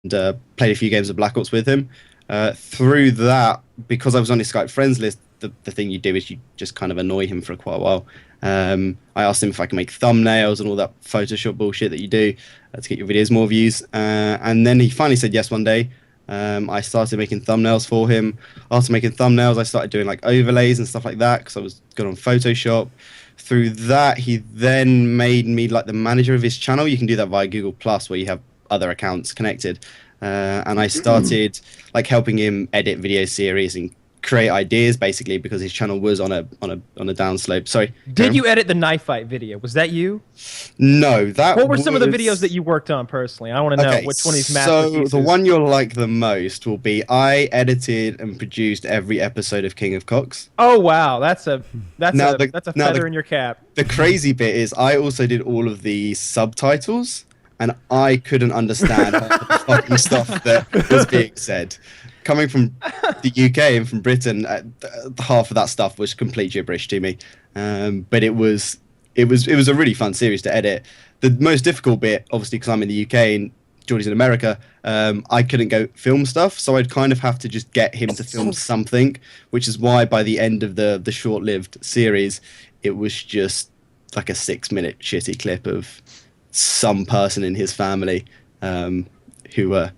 played a few games of Black Ops with him. Through that, because I was on his Skype friends list, the thing you do is you just kind of annoy him for quite a while. I asked him if I can make thumbnails and all that Photoshop bullshit that you do to get your videos more views. And then he finally said yes one day. I started making thumbnails for him. After making thumbnails, I started doing like overlays and stuff like that because I was good on Photoshop. Through that, he then made me like the manager of his channel. You can do that via Google Plus, where you have other accounts connected. And I started like helping him edit video series and create ideas, basically, because his channel was on a downslope. Sorry. Did you edit the knife fight video? Was that you? No, that. What were some of the videos that you worked on personally? I want to know which one of these masterpieces. So the one you'll like the most will be I edited and produced every episode of King of Cox. Oh wow, that's a feather in your cap. The crazy bit is I also did all of the subtitles, and I couldn't understand half the fucking stuff that was being said. Coming from the UK and from Britain, half of that stuff was complete gibberish to me. But it was a really fun series to edit. The most difficult bit, obviously, because I'm in the UK and Geordie's in America, I couldn't go film stuff, so I'd kind of have to just get him to film something, which is why by the end of the short-lived series, it was just like a 6-minute shitty clip of some person in his family who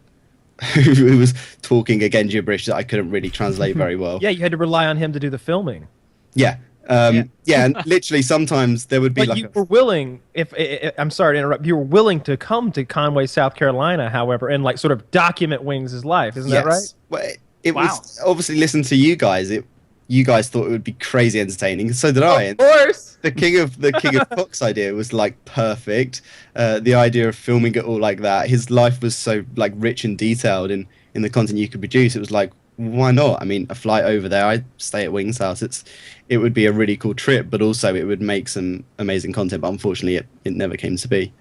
was talking again gibberish that I couldn't really translate very well. Yeah, you had to rely on him to do the filming. Yeah. Yeah, and literally sometimes there would be but you were willing, I'm sorry to interrupt, you were willing to come to Conway, South Carolina, however, and like sort of document Wings' life, isn't that right? Well, it was obviously, listen to you guys, you guys thought it would be crazy entertaining, so did I. Of course. The King of Cox idea was like perfect. The idea of filming it all like that, his life was so like rich and detailed in the content you could produce. It was like, why not? I mean, a flight over there, I stay at Wings' house. It would be a really cool trip, but also it would make some amazing content. But unfortunately, it never came to be.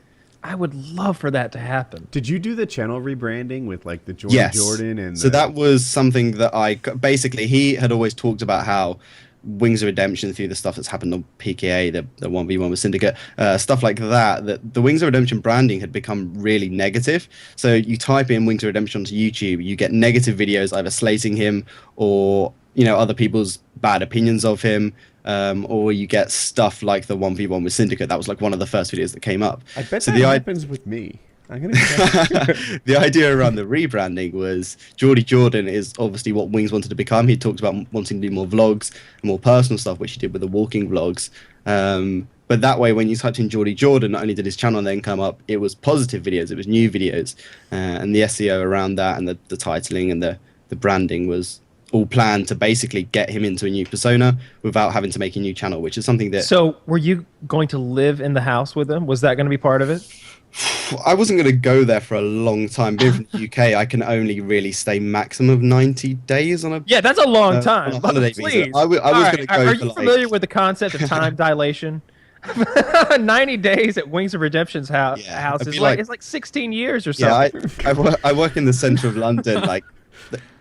I would love for that to happen. Did you do the channel rebranding with like the Jordan and so that was something that basically he had always talked about how Wings of Redemption, through the stuff that's happened on PKA, the 1v1 with Syndicate, stuff like that the Wings of Redemption branding had become really negative. So you type in Wings of Redemption onto YouTube, you get negative videos either slating him or other people's bad opinions of him, or you get stuff like the 1v1 with Syndicate. That was like one of the first videos that came up. I bet that happens with me. I'm gonna the idea around the rebranding was Geordie Jordan is obviously what Wings wanted to become. He talked about wanting to do more vlogs and more personal stuff, which he did with the walking vlogs. But that way, when you typed in Geordie Jordan, not only did his channel then come up, it was positive videos, it was new videos, and the SEO around that and the titling and the branding was all planned to basically get him into a new persona without having to make a new channel, which is something that... So were you going to live in the house with him? Was that going to be part of it? I wasn't going to go there for a long time. Being from the UK, I can only really stay maximum of 90 days on a... Yeah, that's a long time. On a holiday visa. I was going to go Are you familiar with the concept of time dilation? 90 days at Wings of Redemption's house is like it's like 16 years or something. Yeah, I work in the centre of London. Like,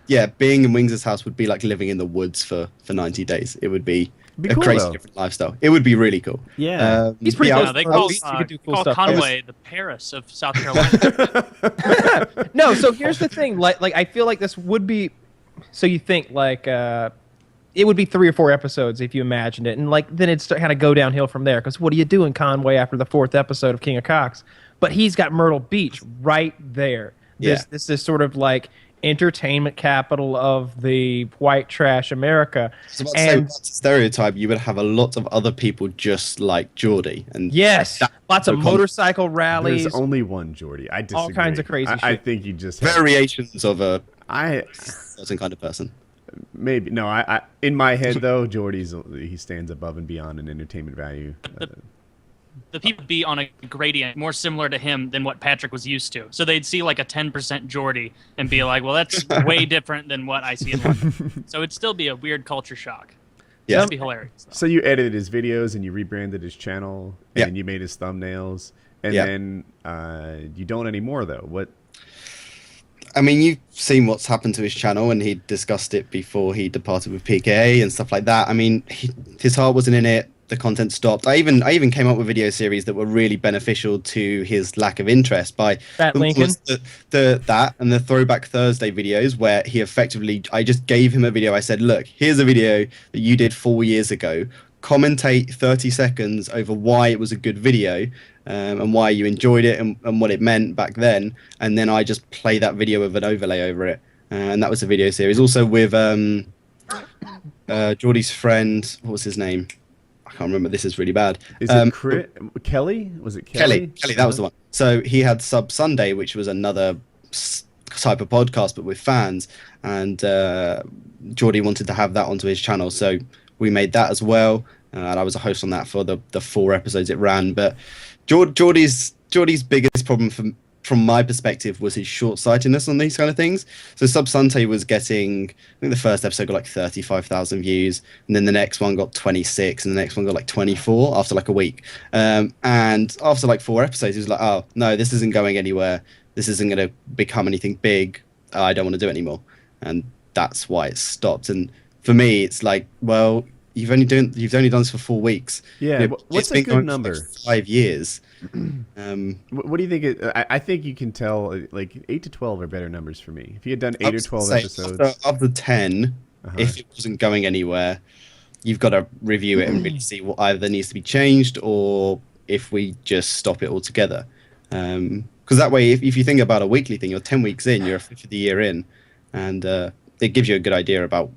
yeah, being in Wings' house would be like living in the woods for 90 days. It would be a cool, crazy different lifestyle. It would be really cool. Yeah. He's pretty Yeah, they call stuff. Conway the Paris of South Carolina. No, so here's the thing. Like I feel like this would be... So you think like... it would be 3 or 4 episodes if you imagined it, and like then it'd kind of go downhill from there. Because what do you do in Conway after the 4th episode of King of Cox? But he's got Myrtle Beach right there. This is sort of like entertainment capital of the white trash America. So and stereotype, you would have a lot of other people just like Geordie, and yes, lots of motorcycle rallies. There's only one Geordie. I disagree. All kinds of crazy shit. I think you just variations of a certain kind of person. Maybe no. I in my head though, he stands above and beyond in entertainment value. The people would be on a gradient more similar to him than what Patrick was used to. So they'd see like a 10% Geordie and be like, well, that's way different than what I see in London. So it'd still be a weird culture shock. Yeah, that'd be hilarious. So you edited his videos and you rebranded his channel and you made his thumbnails, and then you don't anymore though. What? I mean, you've seen what's happened to his channel, and he discussed it before he departed with PKA and stuff like that. I mean, his heart wasn't in it. the content stopped. I even came up with video series that were really beneficial to his lack of interest. By Fat Lincoln, that and the Throwback Thursday videos, where he effectively, I just gave him a video. I said, look, here's a video that you did 4 years ago. Commentate 30 seconds over why it was a good video, and why you enjoyed it, and what it meant back then, and then I just play that video with an overlay over it, and that was a video series. Also with Geordie's friend, what was his name? I can't remember. This is really bad. Is it Kelly? Was it Kelly? Kelly, that was the one. So he had Sub Sunday, which was another type of podcast, but with fans, and Geordie wanted to have that onto his channel, so we made that as well, and I was a host on that for the 4 episodes it ran. But Geordie's biggest problem from my perspective was his short-sightedness on these kind of things. So Sub Sunday was getting, I think the first episode got like 35,000 views, and then the next one got 26, and the next one got like 24 after like a week. And after like 4 episodes, he was like, oh no, this isn't going anywhere. This isn't going to become anything big. I don't want to do it anymore. And that's why it stopped. And for me, it's like, well, you've only done this for 4 weeks. Yeah, you know, what's a good number? Like 5 years. What do you think? I think you can tell like 8 to 12 are better numbers for me. If you had done 8 or 12 episodes, of the 10, if it wasn't going anywhere, you've got to review it and really see what either needs to be changed or if we just stop it altogether. Because that way, if you think about a weekly thing, you're 10 weeks in, you're a fifth of the year in, and it gives you a good idea about